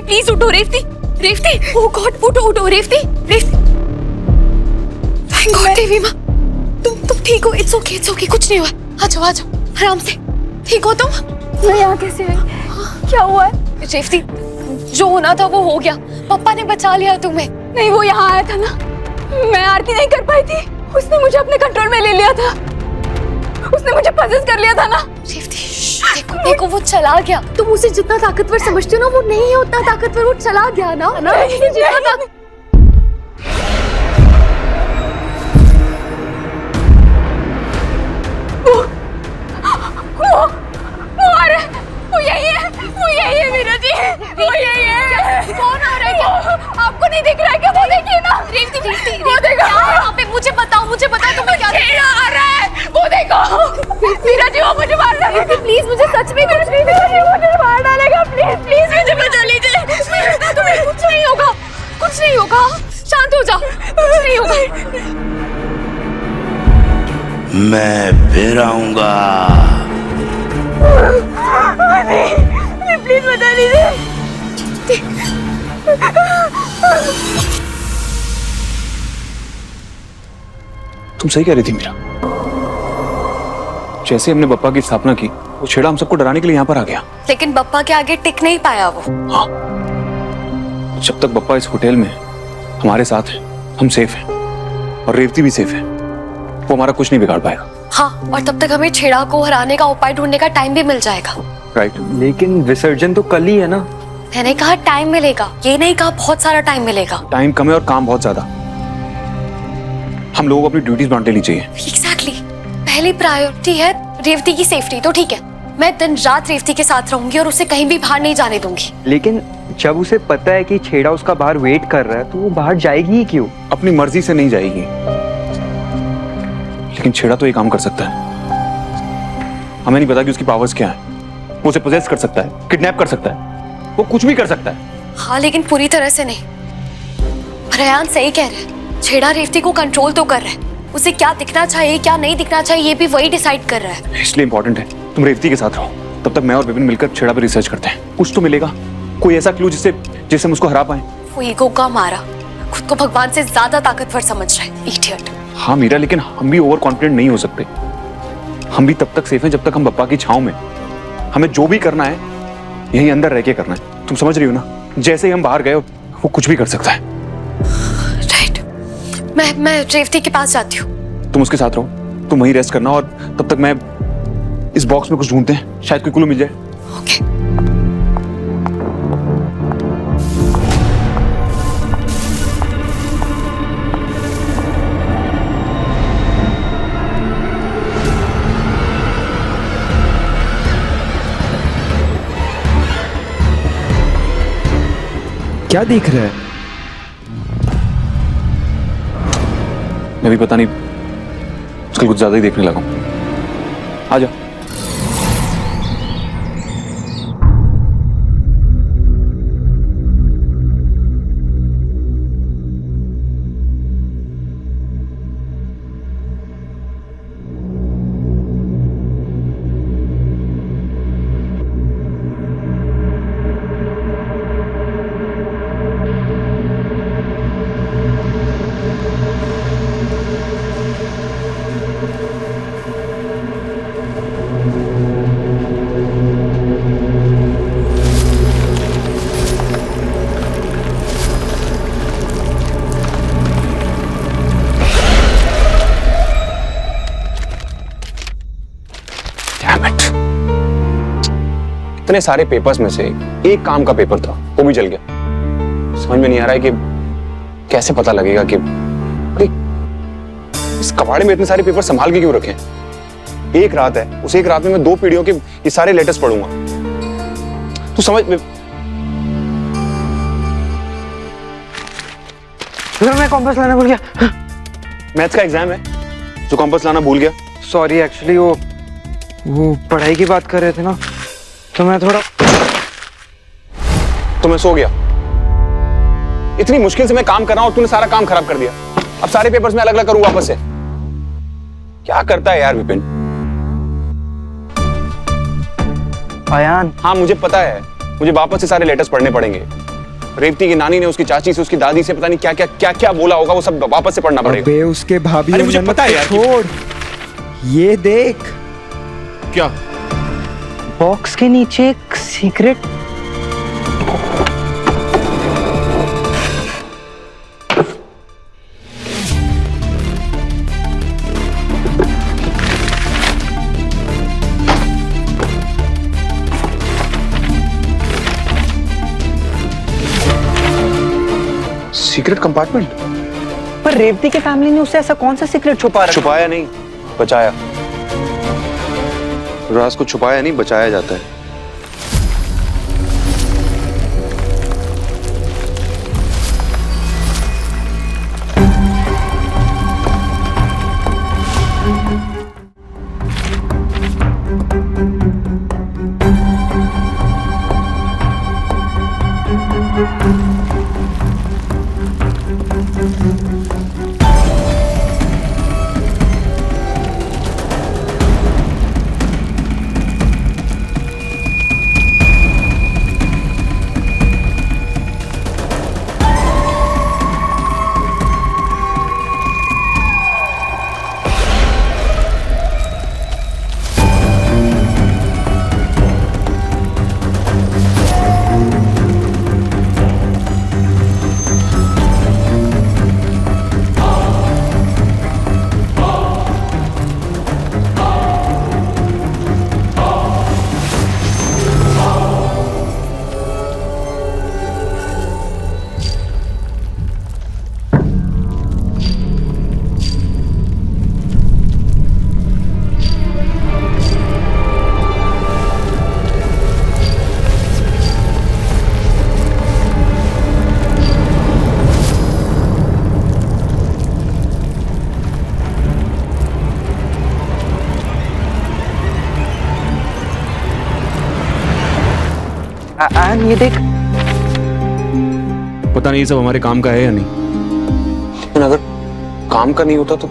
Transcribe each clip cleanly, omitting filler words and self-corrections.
Please उठो रेवती, रेवती, ओह God, उठो उठो रेवती, रेवती। थैंक गॉड देवी माँ, तुम ठीक हो? इट्स ओके, कुछ नहीं हुआ। आ जाओ आराम से। ठीक हो तुम? मैं यहाँ कैसे आई? क्या हुआ है? रेवती, जो होना था वो हो गया, पापा ने बचा लिया तुम्हें। नहीं, वो यहाँ आया था ना, मैं आरती नहीं कर पाई थी, उसने मुझे अपने कंट्रोल में ले लिया था, उसने मुझे पजेस कर लिया था ना। रेवती देखो वो चला गया। तुम उसे जितना ताकतवर समझती हो ना, वो नहीं है उतना ताकतवर, वो चला गया ना। वो यही है मीरा जी, वो यही है। कौन आ रहा है? क्या आपको नहीं दिख रहा है क्या? वो देखिए ना। रेवती, वो देखो यहाँ पे, मुझे बताओ तुम्हें क्या आ रहा है, वो देखो। मीरा जी, वो मुझे मार डालेगा। प्लीज, मुझे सच में कुछ नहीं दिख रहा, मुझे मार डालेगा। प्लीज मुझे बचा लीजिए। तुम्हें कुछ नहीं होगा, शांत हो जाओ, कुछ नहीं होगा। मैं फिर आऊंगा। प्लीज बचा लीजिए। तुम सही कह रही थी मीरा, जैसे हमने बप्पा की स्थापना की, वो छेड़ा हम सबको डराने के लिए यहाँ पर आ गया। लेकिन बप्पा के आगे टिक नहीं पाया वो। हाँ, जब तक बप्पा इस होटल में हमारे साथ है, हम सेफ हैं, और रेवती भी सेफ है, वो हमारा कुछ नहीं बिगाड़ पाएगा। हाँ, और तब तक हमें छेड़ा को हराने का उपाय ढूंढने का टाइम भी मिल जाएगा। राइट। लेकिन विसर्जन तो कल ही है ना। मैंने कहा टाइम मिलेगा, ये नहीं कहा बहुत सारा टाइम मिलेगा। टाइम कम है और काम बहुत ज्यादा। हम लोगों को अपनी ड्यूटीज बांट लेनी चाहिए। एग्जैक्टली। पहली प्रायोरिटी है रेवती की सेफ्टी, तो ठीक है, मैं दिन रात रेवती के साथ रहूंगी और उसे कहीं भी बाहर नहीं जाने दूंगी। लेकिन जब उसे पता है कि छेड़ा उसका बाहर वेट कर रहा है, तो वो बाहर जाएगी ही क्यों? अपनी मर्जी से नहीं जाएगी, लेकिन छेड़ा तो ये काम कर सकता है। हमें नहीं पता कि उसकी पावर्स क्या है। वो उसे पोजेस कर सकता है, किडनैप कर सकता है, वो कुछ भी कर सकता है। हाँ, लेकिन पूरी तरह से नहीं। रेहान सही कह रहे हैं, छेड़ा रेवती को कंट्रोल तो कर रहा है, उसे क्या दिखना चाहिए क्या नहीं दिखना चाहिए ये भी वही डिसाइड कर रहा है। इसलिए इंपॉर्टेंट है तुम रेवती के साथ रहो, तब तक मैं और विपिन मिलकर छेड़ा पर रिसर्च करते हैं। कुछ तो मिलेगा, कोई ऐसा क्लू जिससे हम उसको हरा पाए। वो ईगो का मारा, खुद को भगवान से ज्यादा ताकतवर समझ रहा है, इडियट। हाँ मीरा, लेकिन हम भी ओवर कॉन्फिडेंट नहीं हो सकते। हम भी तब तक सेफ हैं जब तक हम बप्पा की छांव में। हमें जो भी करना है यही अंदर रह के करना है, तुम समझ रही हो ना? जैसे ही हम बाहर गए वो कुछ भी कर सकता है। राइट। मैं रेवती के पास जाती हूँ। तुम उसके साथ रहो, तुम वहीं रेस्ट करना, और तब तक मैं इस बॉक्स में कुछ ढूंढते हैं, शायद कोई क्लू मिल जाए। ओके। क्या देख रहा है? मैं भी पता नहीं, आजकल कुछ ज्यादा ही देखने लगा हूं। आ जाओ। इतने सारे पेपर्स में से एक काम का पेपर था, वो भी जल गया। समझ में नहीं आ रहा है कि कैसे पता लगेगा कि इस कबाड़े में इतने सारे पेपर संभाल के क्यों रखे। एक रात है, उस एक रात में मैं 2 पीढ़ियों के ये सारे लेटर्स पढ़ूंगा। तू समझ में। मैं कॉम्पास लाना भूल गया। मैथ्स का एग्जाम है, जो कॉम्पास लाना भूल गया। सॉरी, एक्चुअली वो पढ़ाई की बात कर रहे थे ना, तो मैं थोड़ा। तो मैं सो गया। इतनी मुश्किल से मैं काम कर रहा हूं और तूने सारा काम खराब कर दिया। अब सारे पेपर्स में अलग अलग करूं वापस से। क्या करता है यार विपिन। अयान, हाँ मुझे पता है, मुझे वापस से सारे लेटर्स पढ़ने पड़ेंगे, रेवती की नानी ने उसकी चाची से, उसकी दादी से पता नहीं क्या बोला होगा, वो सब वापस से पढ़ना पड़ेगा। अबे उसके भाभी अरे और मुझे ननद पता है को यार छोड़, ये देख क्या? बॉक्स के नीचे एक सीक्रेट। Secret compartment? पर रेवती के फैमिली ने उससे ऐसा कौन सा सीक्रेट छुपा रखा? छुपाया नहीं, बचाया। राज को छुपाया नहीं, बचाया जाता है। आयन ये देख, पता नहीं ये सब हमारे काम का है या नहीं, लेकिन अगर काम का नहीं होता तो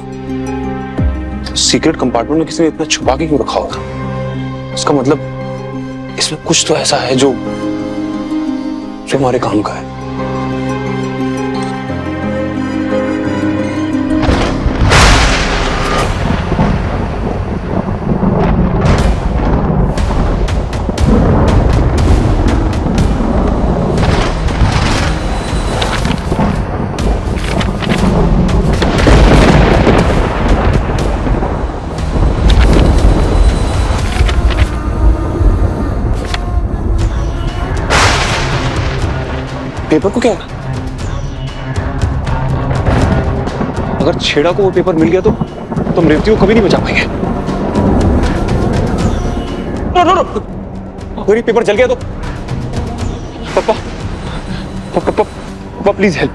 सीक्रेट कंपार्टमेंट में किसी ने इतना छुपा के क्यों रखा होता? इसका मतलब इसमें कुछ तो ऐसा है जो हमारे काम का है। पेपर को क्या? अगर छेड़ा को वो पेपर मिल गया तो तुम रेवती को कभी नहीं बचा पाएंगे। अगर ये पेपर जल गया तो पापा पापा पापा please help.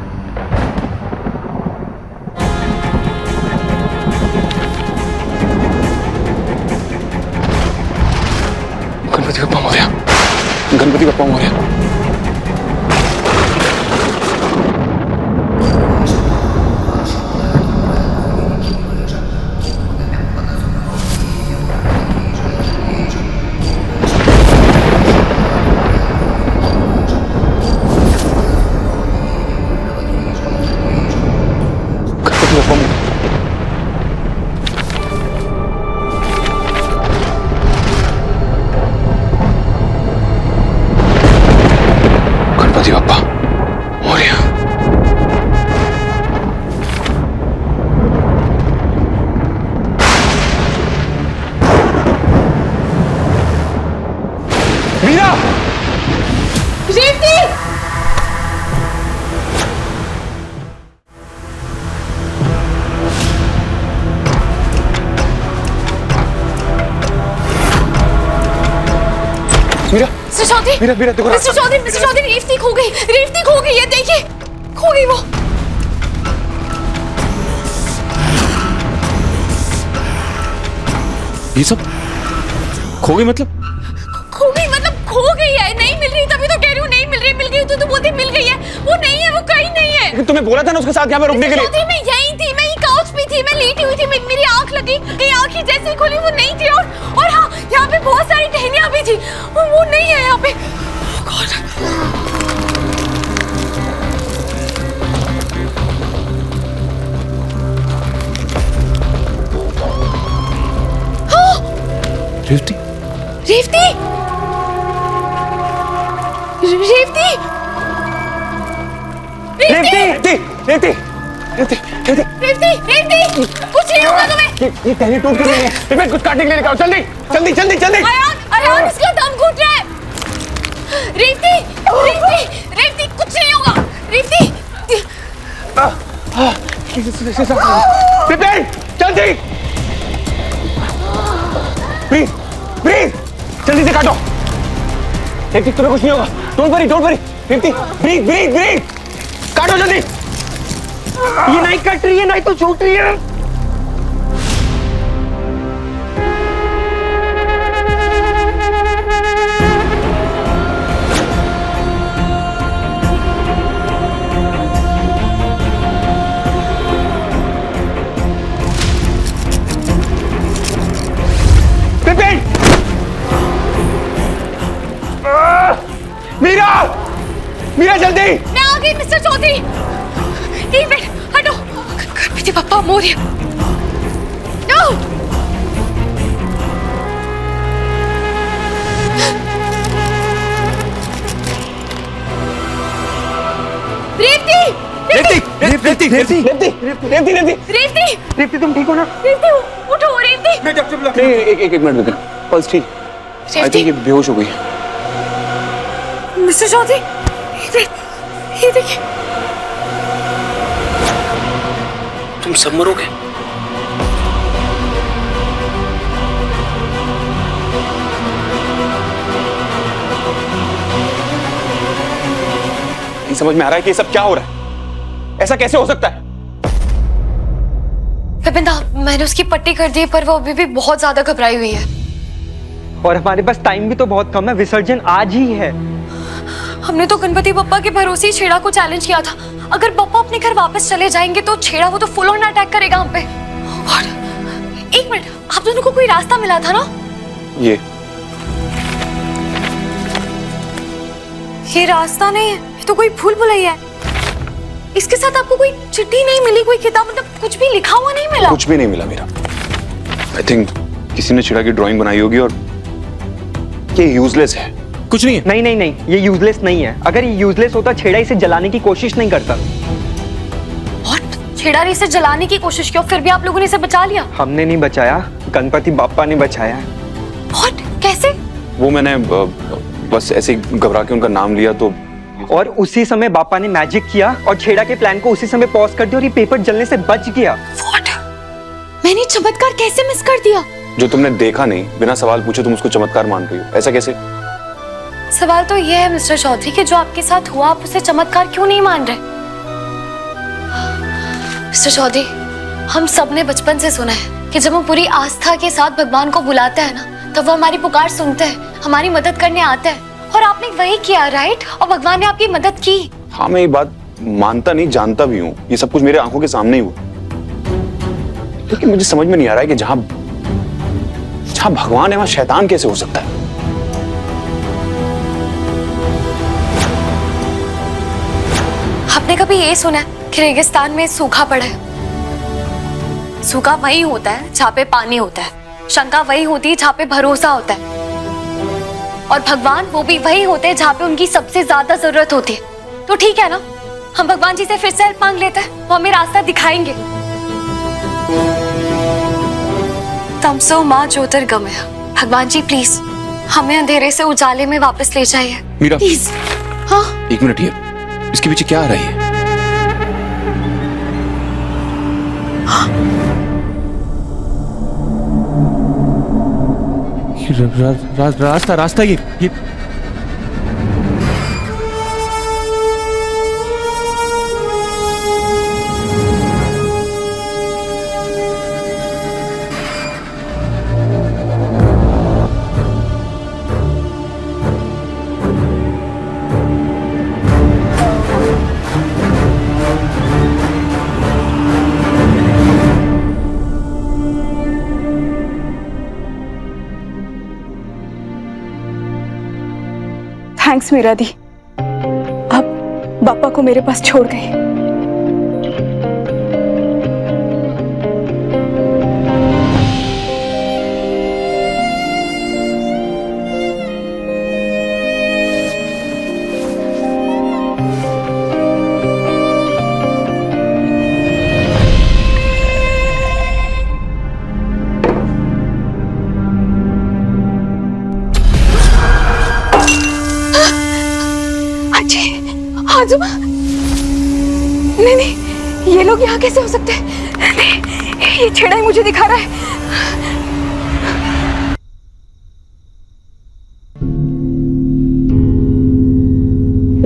Ganpati Bappa Morya, Ganpati Bappa Morya. Ganpati Bappa Morya. Meera, Revati! Meera, Mr Chaudhary, Meera, Meera देखो। मिस्टर चौधरी, रेवती खो गई, रेवती खो गई, ये देखिए, खो गई वो। ये सब खो गई मतलब? खो गई मतलब खो गई है, नहीं मिल रही, तभी तो कह रही हूँ नहीं मिल रही, मिल गई तो बोलती मिल गई है, वो नहीं है, वो कहीं नहीं है। लेकिन तुम्हें बोला था ना उसके साथ यहाँ पे रुकने के लिए। चौधरी मैं यहीं थी, मैं काउच पे थी, मैं लेटी हुई थी, मेरी आंख लगी, कहीं आंख ही जैसे खोली वो नहीं थी, और हाँ यहाँ पे बहुत सारी टहनियां भी थी, वो नहीं है यहाँ पे। Oh God. रेवती रेवती रेवती रेवती रेवती रेवती रेवती रेवती रेवती कुछ नहीं होगा तुम्हें। ये टहनी टूट गई है। रिपेट कुछ काटने के लिए निकालो, जल्दी जल्दी जल्दी जल्दी। अयान अयान इसका दम घुट रहा है। रेवती रेवती रेवती कुछ नहीं होगा। रेवती रिपेट जल्दी। ब्रीथ ब्रीथ जल्दी से काटो। रेवती तुम्हें कुछ नहीं होगा, don't worry. Revati breathe breathe breathe काटो जल्दी। ये नहीं कट रही है, नहीं तो छूट रही है। मीरा जल्दी। मैं आ गई मिस्टर चौधरी। एक मिनट हटो। गणपति बप्पा मोरिया। नो रेवती रेवती रेवती रेवती रेवती रेवती रेवती रेवती तुम ठीक हो ना? रेवती उठो रेवती। मैं डॉक्टर बुला। नहीं एक मिनट रुको, पल्स ठीक। आई थिंक ये बेहोश हो गई। मिस्टर चौधरी ये देखिए। तुम सब मरोगे। नहीं समझ में आ रहा है कि ये सब क्या हो रहा है। ऐसा कैसे हो सकता है? विपिन मैंने उसकी पट्टी कर दी पर वो अभी भी बहुत ज्यादा घबराई हुई है। और हमारे पास टाइम भी तो बहुत कम है, विसर्जन आज ही है। हमने तो गणपति बप्पा के भरोसे ही छेड़ा को चैलेंज किया था। अगर बप्पा अपने घर वापस चले जाएंगे तो छेड़ा वो तो फुल ऑन अटैक करेगा हम पे। गॉड एक मिनट, आप दोनों को कोई रास्ता मिला था ना? ये रास्ता नहीं है, ये तो कोई भूल भुलैया है। इसके साथ आपको कोई चिट्ठी नहीं मिली, कोई किताब, मतलब कुछ भी लिखा हुआ नहीं मिला? कुछ भी नहीं मिला मेरा। आई थिंक किसी ने छेड़ा की ड्राइंग बनाई होगी और ये यूजलेस है, कुछ नहीं है। नहीं, ये यूजलेस नहीं है। अगर ये यूजलेस होता छेड़ा इसे जलाने की कोशिश नहीं करता। What? छेड़ा ने इसे जलाने की कोशिश की और फिर भी आप लोगों ने इसे बचा लिया? हमने नहीं बचाया, गणपति बाप्पा ने बचाया। What? कैसे? वो मैंने बस ऐसे ही घबरा के उनका नाम लिया तो। और उसी समय बाप्पा ने मैजिक किया और छेड़ा के प्लान को उसी समय पॉज कर दिया और ये पेपर जलने से बच गया। What? मैंने चमत्कार कैसे मिस कर दिया? जो तुमने देखा नहीं, बिना सवाल पूछे तुम उसको चमत्कार मान रही हो, ऐसा कैसे? सवाल तो यह है मिस्टर चौधरी कि जो आपके साथ हुआ आप उसे चमत्कार क्यों नहीं मान रहे? मिस्टर चौधरी, हम सब ने बचपन से सुना है कि जब हम पूरी आस्था के साथ भगवान को बुलाते हैं ना, तब वो हमारी पुकार सुनते हैं, हमारी मदद करने आते हैं। और आपने वही किया, राइट? और भगवान ने आपकी मदद की। हाँ, मैं ये बात मानता नहीं, जानता भी हूँ। ये सब कुछ मेरे आंखों के सामने ही हुआ, लेकिन मुझे समझ में नहीं आ रहा है कि जहां भगवान है वहां शैतान कैसे हो सकता है? आपने कभी ये सुना है कि रेगिस्तान में सूखा पड़ा है? सूखा वही होता है जहाँ पे पानी होता है, शंका वही होती है जहाँ पे भरोसा होता है, और भगवान वो भी वही होते हैं जहाँ पे उनकी सबसे ज्यादा जरूरत होती है। तो ठीक है ना, हम भगवान जी से फिर से हेल्प मांग लेते हैं, वो हमें रास्ता दिखाएंगे। तमसो माँ ज्योतिर्गमय। भगवान जी प्लीज हमें अंधेरे से उजाले में वापस ले जाइए मीरा, प्लीज। हाँ एक मिनट, ये इसके पीछे क्या आ रही है? रास्ता ये थैंक्स मीरा दी, आप बापा को मेरे पास छोड़ गए। आजूबा, नहीं नहीं, ये लोग यहाँ कैसे हो सकते हैं? नहीं, ये छेड़ा ही मुझे दिखा रहा है।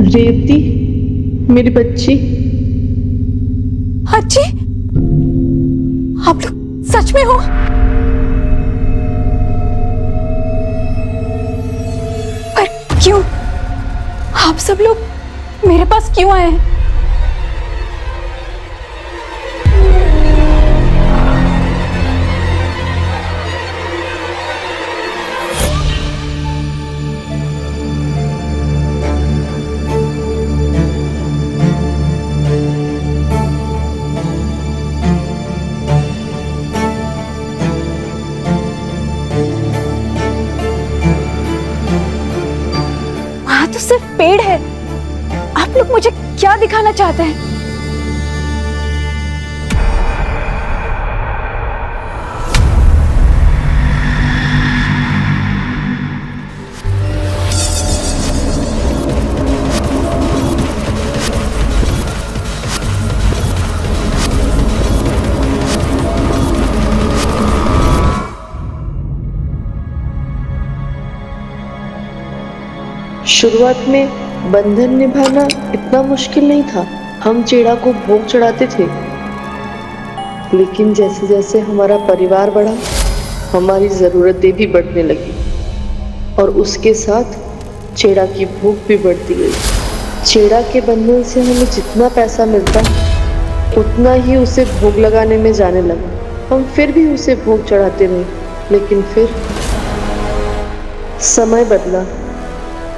रेवती, मेरी बच्ची। अच्छी, आप लोग सच में हो? पर क्यों? आप सब लोग मेरे पास क्यों आए हैं? वहां तो सिर्फ पेड़ है। आप लोग मुझे क्या दिखाना चाहते हैं? शुरुआत में बंधन निभाना इतना मुश्किल नहीं था। हम चेड़ा को भोग चढ़ाते थे, लेकिन जैसे जैसे हमारा परिवार बढ़ा, हमारी ज़रूरतें भी बढ़ने लगी और उसके साथ चेड़ा की भूख भी बढ़ती गई। चेड़ा के बंधन से हमें जितना पैसा मिलता, उतना ही उसे भोग लगाने में जाने लगा। हम फिर भी उसे भोग चढ़ाते रहे, लेकिन फिर समय बदला,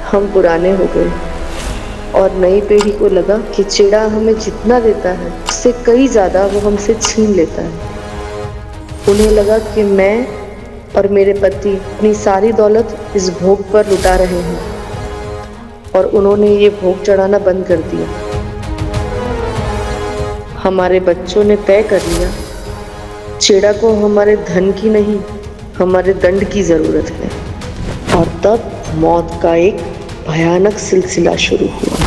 हम पुराने हो गए और नई पीढ़ी को लगा कि चेड़ा हमें जितना देता है उससे कई ज़्यादा वो हमसे छीन लेता है। उन्हें लगा कि मैं और मेरे पति अपनी सारी दौलत इस भोग पर लुटा रहे हैं और उन्होंने ये भोग चढ़ाना बंद कर दिया। हमारे बच्चों ने तय कर लिया, चेड़ा को हमारे धन की नहीं, हमारे दंड की ज़रूरत है। और तब मौत का एक भयानक सिलसिला शुरू हुआ।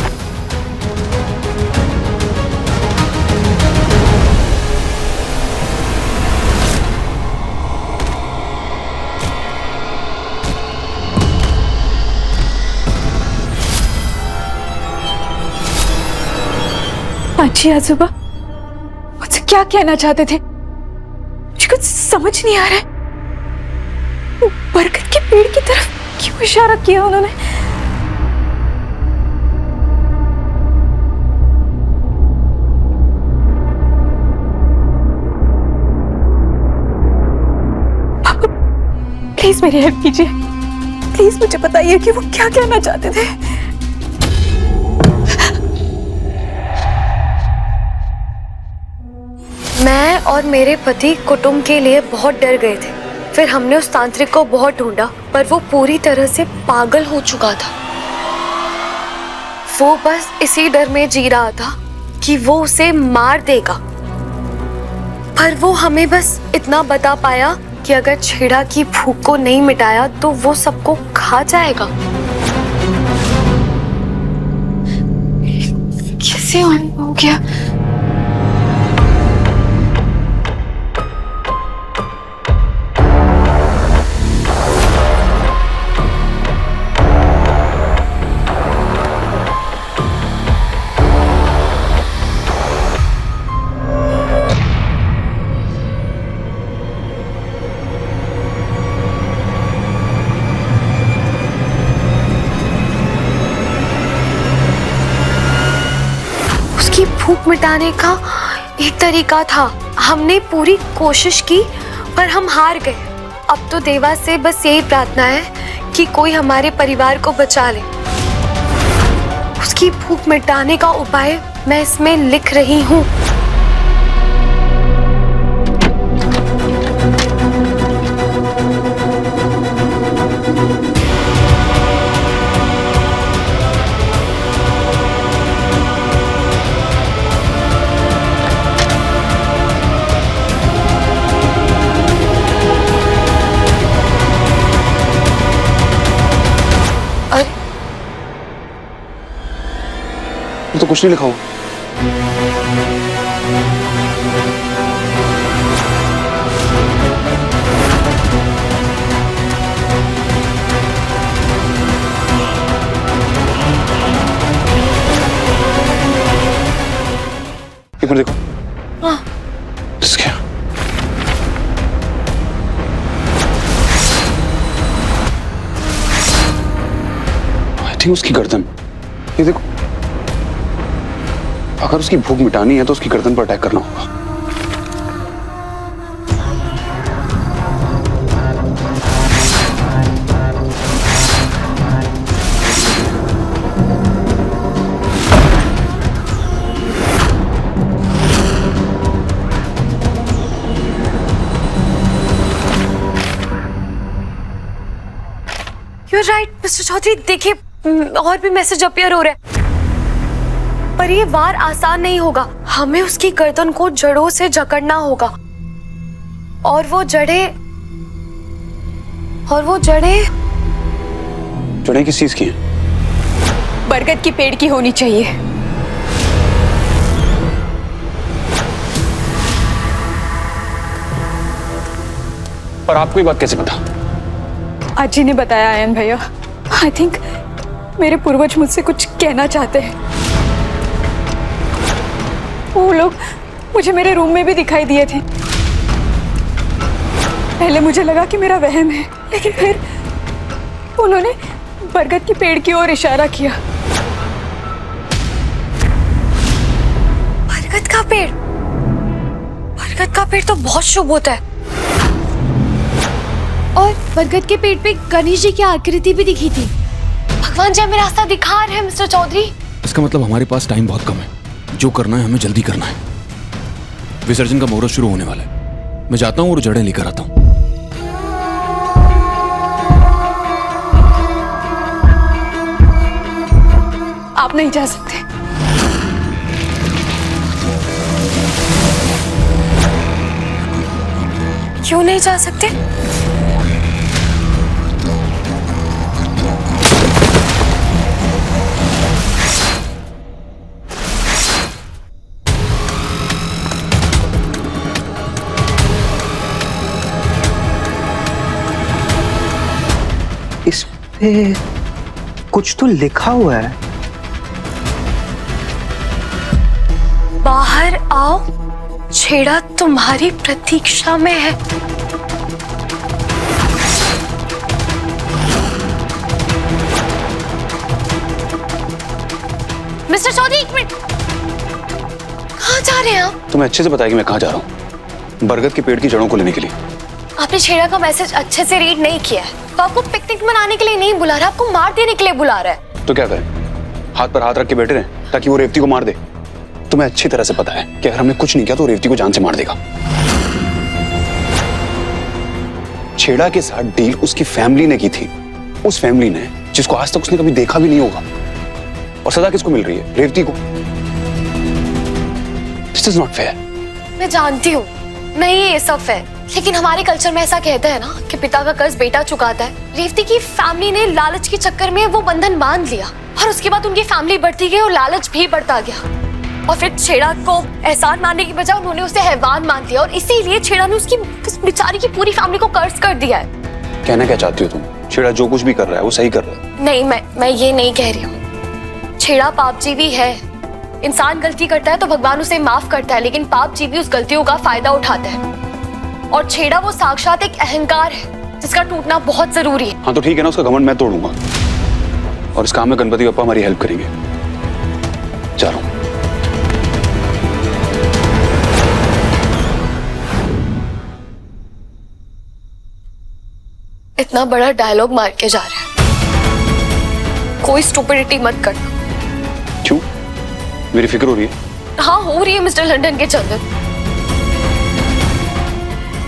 अच्छी आजूबा, मुझसे क्या कहना चाहते थे? मुझे कुछ समझ नहीं आ रहा है। वो बरगद के पेड़ की तरफ क्यों इशारा किया उन्होंने? पापा, प्लीज मेरी हेल्प कीजिए। प्लीज मुझे बताइए कि वो क्या कहना चाहते थे। मैं और मेरे पति कुटुंब के लिए बहुत डर गए थे। फिर हमने उस तांत्रिक को बहुत ढूंढा, पर वो पूरी तरह से पागल हो चुका था। वो बस इसी डर में जी रहा था कि वो उसे मार देगा। पर वो हमें बस इतना बता पाया कि अगर छेड़ा की भूख को नहीं मिटाया तो वो सबको खा जाएगा। कैसे हो गया? भूख मिटाने का एक तरीका था। हमने पूरी कोशिश की पर हम हार गए। अब तो देवा से बस यही प्रार्थना है कि कोई हमारे परिवार को बचा ले। उसकी भूख मिटाने का उपाय मैं इसमें लिख रही हूँ। तो कुछ नहीं लिखा हुआ। एक मिनट देखो। हाँ। क्या? आई थिंक उसकी गर्दन। ये देखो, अगर उसकी भूख मिटानी है तो उसकी गर्दन पर अटैक करना होगा। You're right, mister Chaudhary. देखिए, और भी मैसेज अपीयर हो रहे हैं, पर ये वार आसान नहीं होगा। हमें उसकी गर्दन को जड़ों से जकड़ना होगा, और वो जड़ें जड़ें किस चीज की हैं? बरगद की पेड़ की होनी चाहिए। पर आपको ये बात कैसे पता? अजी ने बताया आयन भैया। आई थिंक मेरे पूर्वज मुझसे कुछ कहना चाहते हैं। वो लोग मुझे मेरे रूम में भी दिखाई दिए थे। पहले मुझे लगा कि मेरा वहम है, लेकिन फिर उन्होंने बरगद के पेड़ की ओर इशारा किया। बरगद का पेड़? बरगद का पेड़ तो बहुत शुभ होता है, और बरगद के पेड़ पे गणेश जी की आकृति भी दिखी थी। भगवान जी हमें रास्ता दिखा रहे हैं मिस्टर चौधरी। इसका मतलब हमारे पास टाइम बहुत कम है। जो करना है हमें जल्दी करना है। विसर्जन का मुहूर्त शुरू होने वाला है। मैं जाता हूँ और जड़ें लेकर आता हूँ। आप नहीं जा सकते। क्यों नहीं जा सकते? इस पे कुछ तो लिखा हुआ है। बाहर आओ, छेड़ा तुम्हारी प्रतीक्षा में है। मिस्टर चौधरी, एक मिनट। कहाँ जा रहे हैं आप? तुम्हें अच्छे से पता है कि मैं कहाँ जा रहा हूँ। बरगद के पेड़ की जड़ों को लेने के लिए। आपने छेड़ा का मैसेज अच्छे से रीड नहीं किया है, तो आपको पिकनिक मनाने के लिए नहीं बुला रहा, आपको मार देने के लिए बुला रहा है। तो क्या करें? हाथ पर हाथ रख के बैठे रहें ताकि वो रेवती को मार दे? तुम्हें अच्छी तरह से पता है कि अगर हमने कुछ नहीं किया तो रेवती को जान से मार देगा। छेड़ा के साथ डील उसकी फैमिली ने की थी, उस फैमिली ने जिसको आज तक उसने कभी देखा भी नहीं होगा। और सजा किसको मिल रही है? रेवती को। This is not fair. मैं जानती हूँ नहीं ये सब है, लेकिन हमारे कल्चर में ऐसा कहते हैं ना कि पिता का कर्ज बेटा चुकाता है। रेवती की फैमिली ने लालच के चक्कर में वो बंधन बांध लिया, और उसके बाद उनकी फैमिली बढ़ती गई और लालच भी बढ़ता गया। और फिर छेड़ा को एहसान मानने की बजाय उन्होंने उसे हैवान मान दिया, और इसीलिए छेड़ा ने उसकी उस बेचारी की पूरी फैमिली को कर्ज कर दिया है। कहना क्या चाहती हो तुम? छेड़ा जो कुछ भी कर रहा है वो सही कर रहा है। नहीं, मैं ये नहीं कह रही हूँ। छेड़ा पापजीवी है। इंसान गलती करता है तो भगवान उसे माफ करता है, लेकिन पापजीवी उस गलतियों का फायदा उठाता है। और छेड़ा वो साक्षात एक अहंकार है जिसका टूटना बहुत जरूरी है। हाँ तो ठीक है ना, उसका घमंड मैं तोड़ूंगा, और इस काम में गणपति बप्पा हमारी हेल्प करेंगे। जा रहा हूं। इतना बड़ा डायलॉग मार के जा रहा है। कोई स्टुपिडिटी मत करना। क्यों? मेरी फिक्र हो रही है? हाँ हो रही है मिस्टर लंदन के चंदन।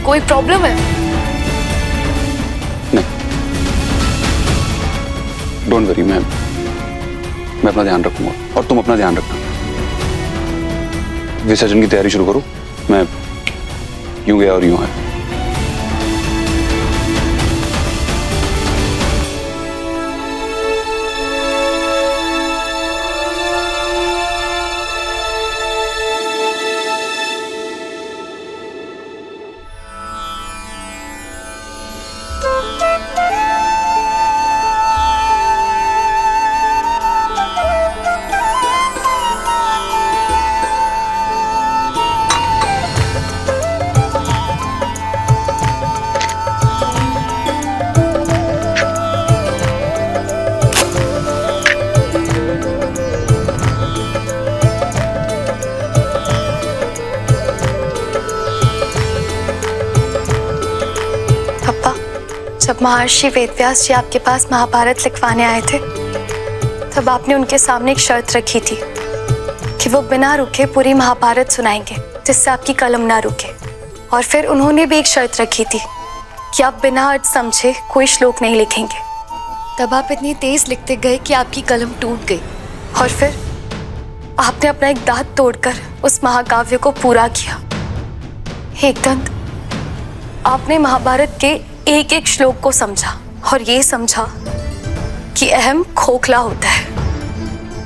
कोई प्रॉब्लम है? नहीं, डोंट वरी। मैं अपना ध्यान रखूंगा, और तुम अपना ध्यान रखना। विसर्जन की तैयारी शुरू करो। मैं यूं गया और यूं है। जब महर्षि वेदव्यास जी आपके पास महाभारत लिखवाने आए थे, तब आपने उनके सामने एक शर्त रखी थी कि वो बिना रुके पूरी महाभारत सुनाएंगे, जिससे आपकी कलम ना रुके। और फिर उन्होंने भी एक शर्त रखी थी कि आप बिना अर्थ समझे कोई श्लोक नहीं लिखेंगे। तब आप इतनी तेज लिखते गए कि आपकी कलम टूट गई, और फिर आपने अपना एक दांत तोड़कर उस महाकाव्य को पूरा किया। एक दंत आपने महाभारत के एक एक श्लोक को समझा और ये समझा कि अहम खोखला होता है,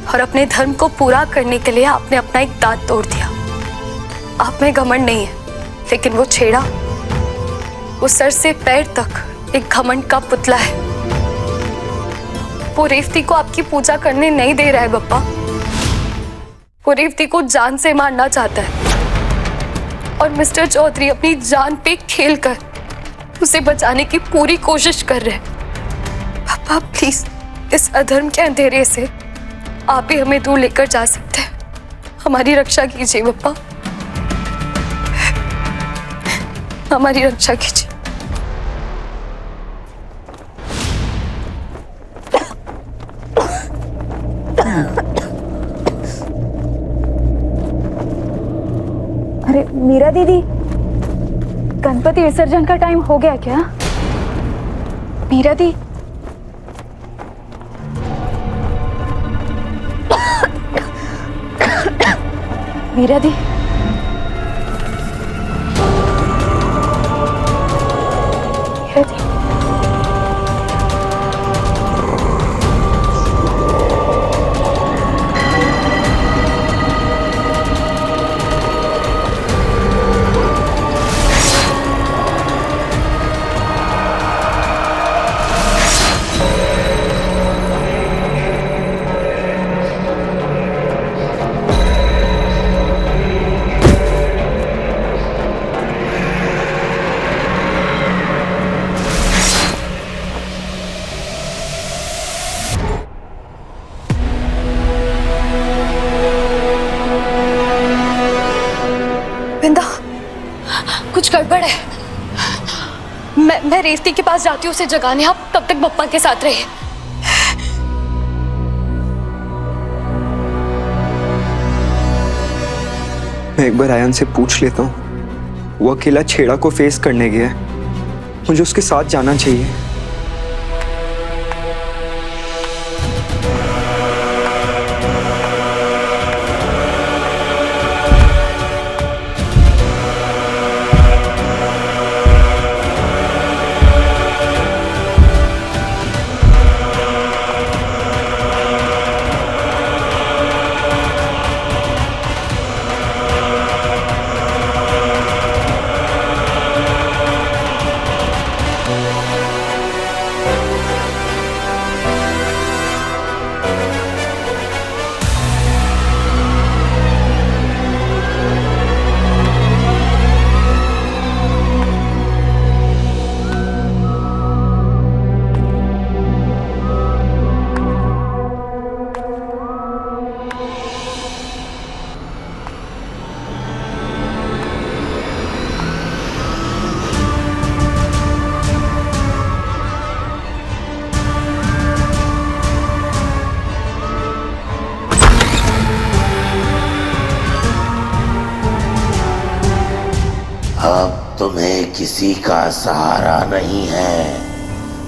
और अपने धर्म को पूरा करने के लिए आपने अपना एक दांत तोड़ दिया। आप में घमंड नहीं है, लेकिन वो छेड़ा, वो सर से पैर तक एक घमंड का पुतला है। वो रेवती को आपकी पूजा करने नहीं दे रहा है बप्पा। वो रेवती को जान से मारना चाहता है, और मिस्टर चौधरी अपनी जान पे खेलकर उसे बचाने की पूरी कोशिश कर रहे हैं। पापा प्लीज, इस अधर्म के अंधेरे से आप ही हमें दूर लेकर जा सकते हैं। हमारी रक्षा कीजिए पापा, हमारी रक्षा कीजिए। अरे मीरा दीदी, गणपति विसर्जन का टाइम हो गया क्या? मीरा दी, मीरा दी, मीरा दी। कुछ गड़बड़ है। मैं रेवती के पास जाती हूँ उसे जगाने, आप तब तक बप्पा के साथ रहिए। मैं एक बार आयन से पूछ लेता हूँ, वो अकेला छेड़ा को फेस करने गया है, मुझे उसके साथ जाना चाहिए। अब तुम्हें किसी का सहारा नहीं है,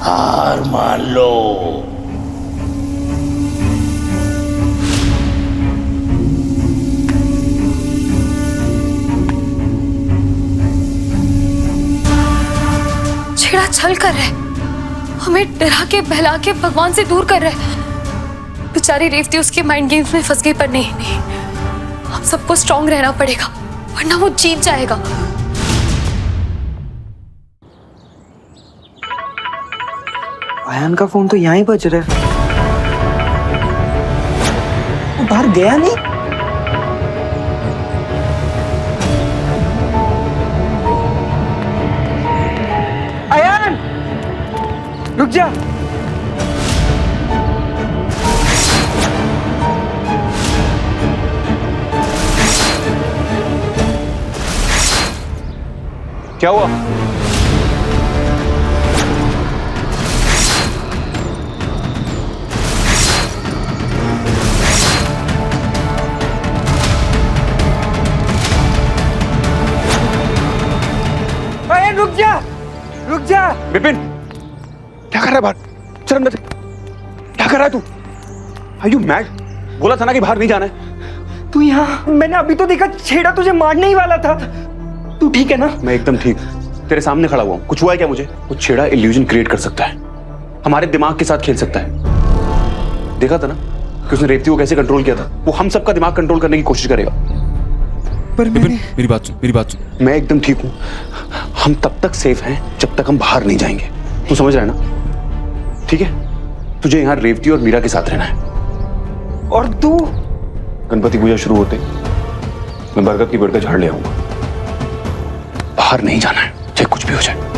हार मान लो। छेड़ा छल कर रहे, हमें डरा के बहला के भगवान से दूर कर रहे। बेचारी रेवती उसके माइंड गेम्स में फंस गई, पर नहीं, हम सबको स्ट्रांग रहना पड़ेगा, वरना वो जीत जाएगा। आयन का फोन तो यहाँ ही बज रहा है, वो बाहर गया नहीं। आयन, रुक जा। क्या हुआ? रुक जा, रुक जा। विपिन, क्या कर रहा है बाहर? चल अंदर। क्या कर रहा है तू? Are you mad? बोला था ना कि बाहर नहीं जाना है। तू यहाँ, मैंने अभी तो देखा छेड़ा तुझे मारने ही वाला था। तू ठीक है ना? मैं एकदम ठीक, तेरे सामने खड़ा हुआ हूँ। कुछ हुआ है क्या मुझे? वो छेड़ा इल्यूजन क्रिएट कर सकता है, हमारे दिमाग के साथ खेल सकता है। देखा था ना कि उसने रेवती को कैसे कंट्रोल किया था। वो हम सबका दिमाग कंट्रोल करने की कोशिश करेगा। पर विपिन, मेरी बात सुन, मेरी बात सुन। मैं एकदम ठीक हूँ। हम तब तक सेफ हैं जब तक हम बाहर नहीं जाएंगे। तू समझ रहा है ना? ठीक है, तुझे यहाँ रेवती और मीरा के साथ रहना है। और तू? गणपति पूजा शुरू होते मैं बरगद की पेड़ का झाड़ ले आऊंगा। बाहर नहीं जाना है, चाहे कुछ भी हो जाए।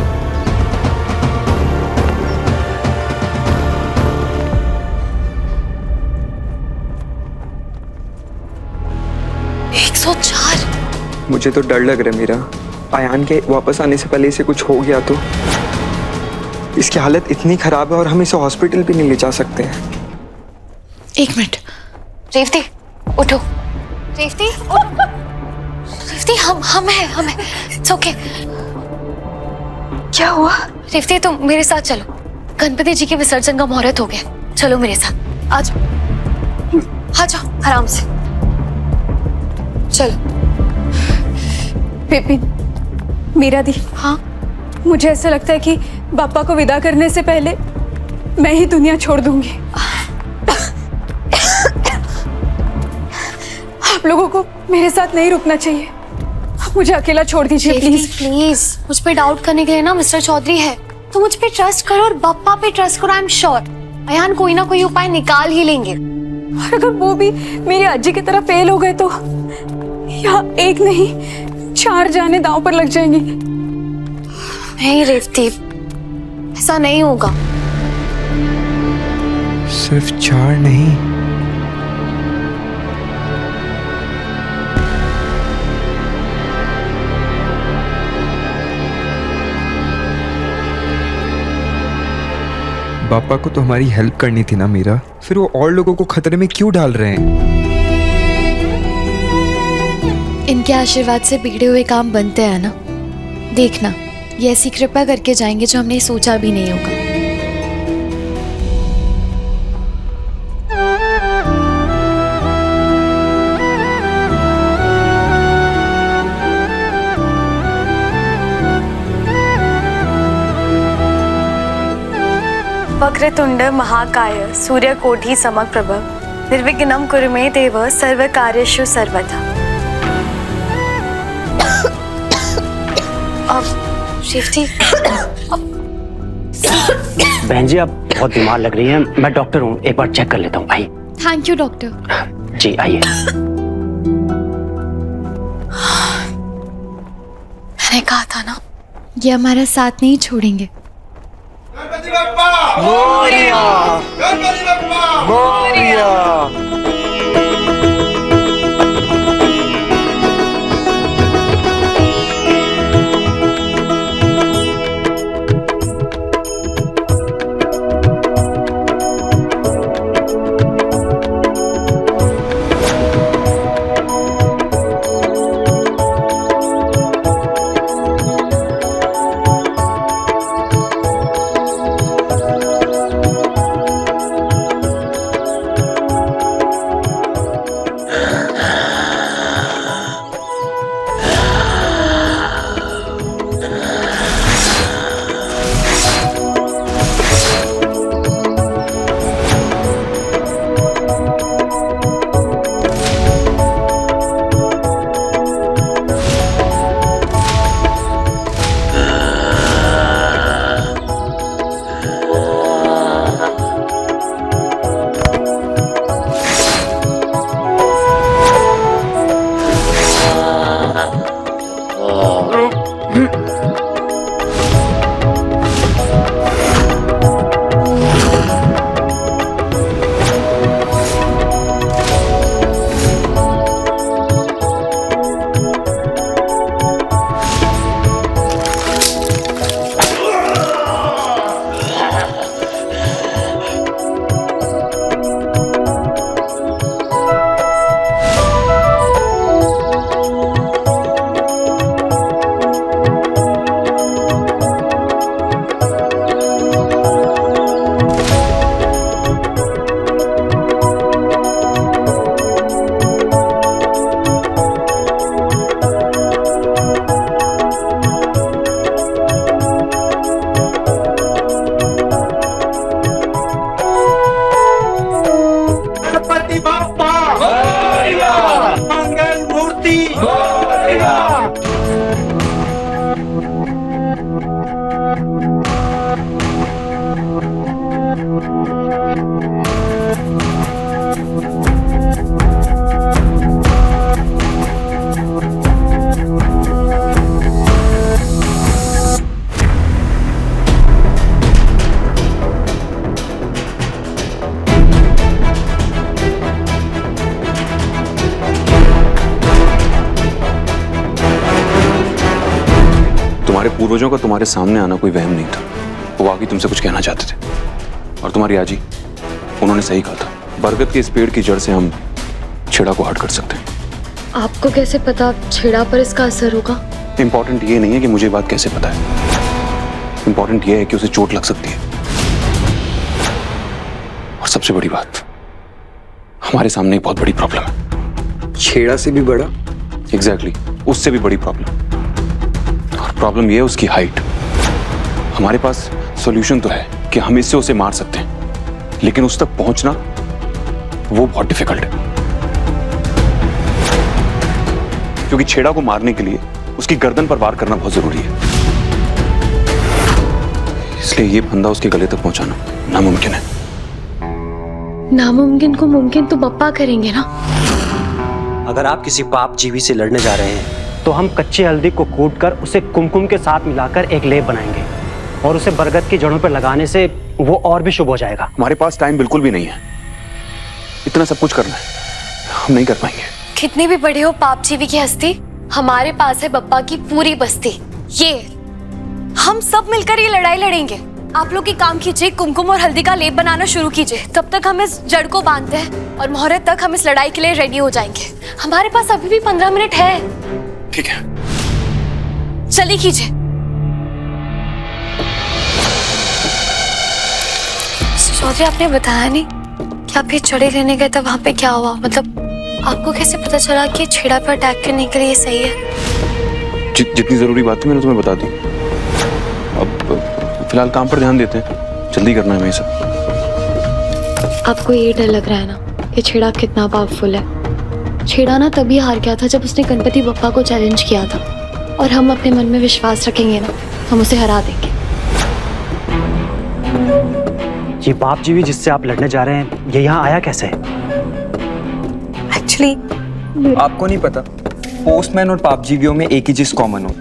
मुझे तो डर लग रहा है मीरा। आयान के वापस आने से पहले इसे कुछ हो गया तो। इसकी हालत इतनी खराब है और हम इसे हॉस्पिटल भी नहीं ले जा सकते हैं। 1 मिनट। रेवती उठो। रेवती रेवती, हम हैं। It's okay. क्या हुआ? रेवती, तुम मेरे साथ चलो। गणपति जी के विसर्जन का मुहूर्त हो गया। चलो मेरे साथ, आ जाओ आराम से। चलो। विपिन, मीरा दी, हाँ, मुझे ऐसा लगता है कि पापा को विदा करने से पहले मैं ही दुनिया छोड़ दूंगी। आप लोगों को मेरे साथ नहीं रुकना चाहिए। मुझे अकेला छोड़ दीजिए प्लीज। मुझ पे डाउट करने के लिए ना मिस्टर चौधरी है। तो मुझ पे ट्रस्ट करो और बप्पा पे ट्रस्ट करो। आई एम श्योर अयान कोई ना कोई उपाय निकाल ही लेंगे। और अगर वो भी मेरी अज्जी की तरह फेल हो गए तो यहाँ 1 नहीं 4 जाने दांव पर लग जाएंगी। नहीं रेवती, ऐसा नहीं होगा। सिर्फ 4 नहीं, पापा को तो हमारी हेल्प करनी थी ना मीरा। फिर वो और लोगों को खतरे में क्यों डाल रहे हैं? इनके आशीर्वाद से बिगड़े हुए काम बनते हैं ना। देखना, ये ऐसी कृपा करके जाएंगे जो हमने सोचा भी नहीं होगा। वक्रतुंड महाकाय सूर्यकोटि समप्रभ निर्विघ्नं कुरु मे देव सर्वकार्येषु सर्वदा। रेवती, बहन जी, आप बहुत बीमार लग रही हैं। मैं डॉक्टर हूँ, एक बार चेक कर लेता हूँ। आइए। Thank you doctor. जी आइए। मैंने कहा था ना, ये हमारा साथ नहीं छोड़ेंगे। गणपति बप्पा मोरया! गणपति बप्पा मोरया! तुम्हारे पूर्वजों का तुम्हारे सामने आना कोई वहम नहीं था। वो वाकई तुमसे कुछ कहना चाहते थे। और तुम्हारी आजी, उन्होंने सही कहा था, बरगद के इस पेड़ की जड़ से हम छेड़ा को हट कर सकते हैं। आपको कैसे पता छेड़ा पर इसका असर होगा? इंपॉर्टेंट ये नहीं है कि मुझे बात कैसे पता है, इंपॉर्टेंट ये है कि उसे चोट लग सकती है। और सबसे बड़ी बात, हमारे सामने एक बहुत बड़ी प्रॉब्लम है। छेड़ा से भी बड़ा? एग्जैक्टली, उससे भी बड़ी प्रॉब्लम। और प्रॉब्लम ये है उसकी हाइट। हमारे पास सॉल्यूशन तो है कि हम इससे उसे मार सकते हैं, लेकिन उस तक पहुंचना वो बहुत डिफिकल्ट है। क्योंकि छेड़ा को मारने के लिए उसकी गर्दन पर वार करना बहुत जरूरी है। इसलिए ये फंदा उसके गले तक पहुंचाना नामुमकिन है। नामुमकिन को मुमकिन तो पप्पा करेंगे ना। अगर आप किसी पाप जीवी से लड़ने जा रहे हैं तो हम कच्ची हल्दी को कूटकर उसे कुमकुम के साथ मिलाकर एक लेप बनाएंगे और उसे बरगद की जड़ों पर लगाने से वो और भी शुभ हो जाएगा। हमारे पास टाइम बिल्कुल भी नहीं है, इतना सब कुछ करना है, हम नहीं कर पाएंगे। कितनी भी बड़ी हो पाप जीवी की हस्ती, हमारे पास है बप्पा की पूरी बस्ती। ये हम सब मिलकर ये लड़ाई लड़ेंगे। आप लोग की काम कीजिए, कुमकुम और हल्दी का लेप बनाना शुरू कीजिए। तब तक हम इस जड़ को बांधते हैं और मुहूर्त तक हम इस लड़ाई के लिए रेडी हो जाएंगे। हमारे पास अभी भी 15 मिनट है। ठीक है, चलिए कीजिए। चौधरी, आपने बताया नहीं कि आप ये चढ़े लेने गए थे, वहां पे क्या हुआ? मतलब आपको कैसे पता चला कि छेड़ा पर अटैक करने के लिए सही है? जितनी जरूरी बात थी मैंने तुम्हें बता दी। अब फिलहाल काम पर ध्यान देते हैं, जल्दी करना है हमें सब। आपको ये डर लग रहा है ना कि छेड़ा कितना पावरफुल है? छेड़ा ना तभी हार गया था जब उसने गणपति बप्पा को चैलेंज किया था, और हम अपने मन में विश्वास रखेंगे ना, हम उसे हरा देंगे। ये पाप जीवी जिससे आप लड़ने जा रहे हैं, ये यहाँ आया कैसे? एक्चुअली आपको नहीं पता, पोस्टमैन और पाप जीवियों में एक ही चीज कॉमन हो,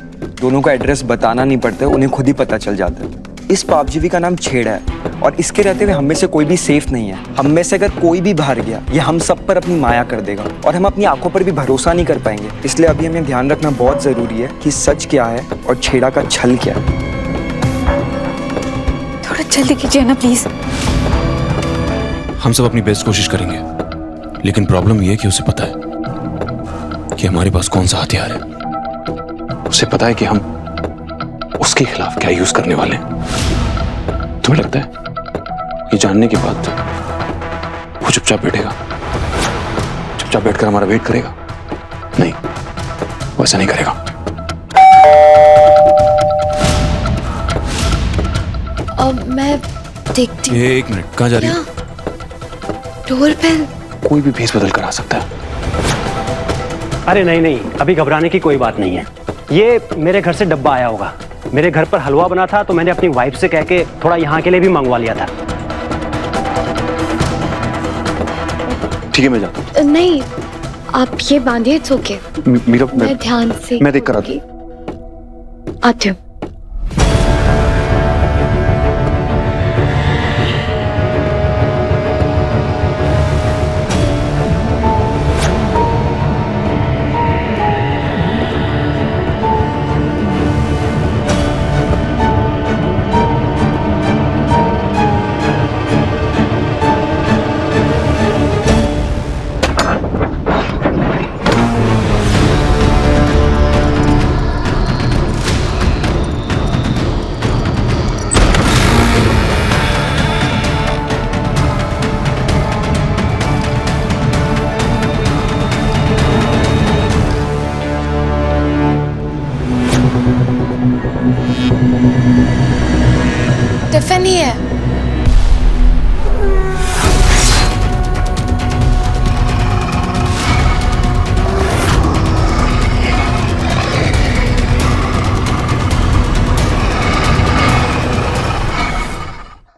दोनों का एड्रेस बताना नहीं पड़ता, उन्हें खुद ही पता चल जाता है। इस पाप जीवी का नाम छेड़ा है और इसके रहते हुए हम में से कोई भी सेफ नहीं है। हम में से अगर कोई भी बाहर गया, ये हम सब पर अपनी माया कर देगा और हम अपनी आंखों पर भी भरोसा नहीं कर पाएंगे। इसलिए अभी हमें ध्यान रखना बहुत जरूरी है कि सच क्या है और छेड़ा का छल क्या है। थोड़ा जल्दी कीजिए ना प्लीज। हम सब अपनी बेस्ट कोशिश करेंगे, लेकिन प्रॉब्लम यह है कि उसे पता है कि हमारे पास कौन सा हथियार है। उसे पता है कि हम उसके खिलाफ क्या यूज करने वाले हैं। तुम्हें लगता है ये जानने के बाद वो चुपचाप बैठेगा, चुपचाप बैठकर हमारा वेट करेगा? नहीं, वो ऐसा नहीं करेगा। अब मैं देखती हूँ। एक मिनट, कहाँ जा रही हो? डोर पे कोई भी भेस बदल कर आ सकता है। अरे नहीं नहीं, अभी घबराने की कोई बात नहीं है। ये मेरे घर से डब्बा आया होगा। मेरे घर पर हलवा बना था तो मैंने अपनी वाइफ से कह के थोड़ा यहाँ के लिए भी मंगवा लिया था। ठीक है, मैं जाता हूँ। नहीं, आप ये बांधिए, इट्स ओके। मीरा, मैं ध्यान से मैं देख कर आता हूँ। आती हूँ। टिफिन ही है।